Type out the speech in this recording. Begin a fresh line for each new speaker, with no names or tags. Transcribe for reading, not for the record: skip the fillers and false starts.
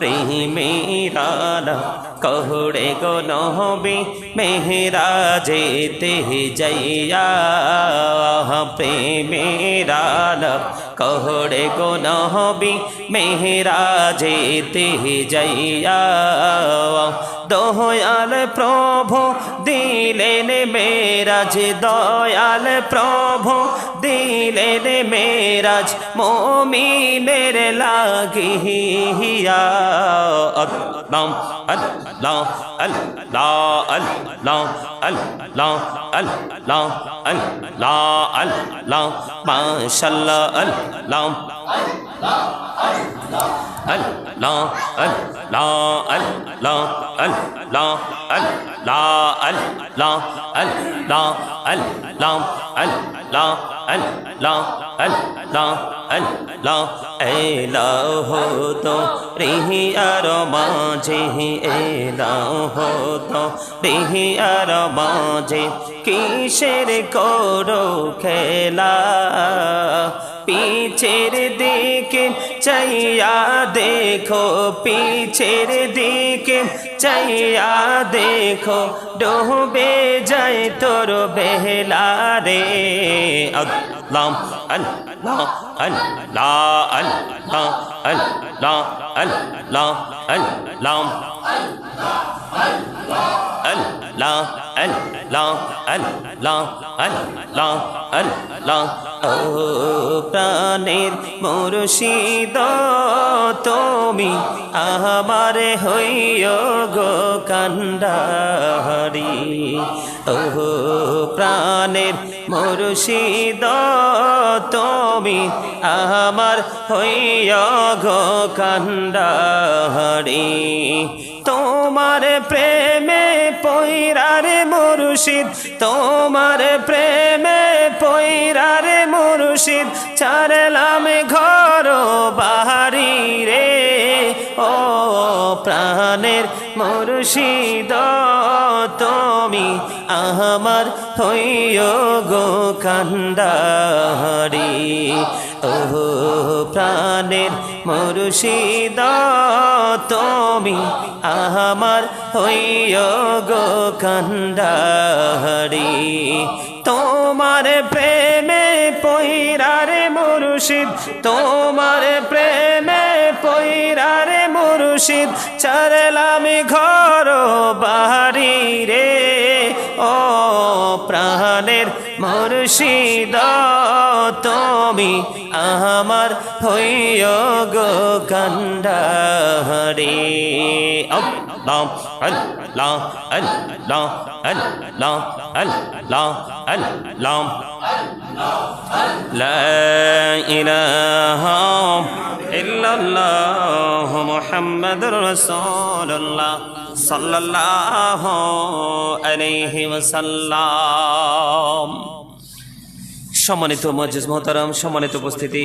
প্রেমেরা कहड़े गो नबी मेहराजेते जैया प्रेमेरा कहड़े गो नबी मेहराजेते जैया दयाल प्रभु दिलेन मेराज दयाल प्रभु दिलेन मेराज मोमिनेर लागिया अल्लाह अल्लाह अल्लाह अल्लाह अल्लाह अल्लाह अल्लाह अल्लाह माशाअल्लाह अल्लाह अल्लाह अल्लाह अल्लाह अल्लाह अल्लाह अल्लाह अल्लाह अल्लाह अल्लाह अल्लाह अल्लाह अल्लाह एलाहो तो रिहियार माझे एलाहो तो रिहियार माझे किसेर करो खेला पीछेर दिके चाइया देखो पीछेर दिके चाइया देखो डूबे जाए तोर बेहला रे अल्लाह अल्लाह अल्लाह अल्लाह अल्लाह अल्लाह अल्लाह अल्लाह अल्लाह अल्लाह अल्लाह अल्लाह ओ प्राणेर मुर्शिद तुमी आमारे हइयो गो कान्डारी ओ प्राणेर मुर्शिद तुमी आमार हइयो गो कान्डारी তোমার প্রেমে পয়রারে মুর্শিদ তোমার প্রেমে পয়রারে মুর্শিদ ছাড়লাম ঘর বাড়ি রে ও প্রাণের মুর্শিদ তুমি আমার হইও গো কান্ডারি ও প্রাণের মুর্শিদ তুমি আমার হইও গো কান্ডারি তোমার প্রেমে পয়রারে মুর্শিদ তোমার প্রেমে পয়রারে মুর্শিদ ছাড়লাম ঘর বাড়ি রে ও প্রাণের মুর্শিদ তুমি আমার হইও গো কান্ডারি আল্লাহ আল্লাহ আল্লাহ আল্লাহ আল্লাহ আল্লাহ লা ইলাহা ইল্লাল্লাহ মুহাম্মাদুর রাসূলুল্লাহ সাল্লাল্লাহু আলাইহি ওয়াসাল্লাম। সম্মানিত মুআজ্জিজ মুহতারাম, সম্মানিত উপস্থিতি।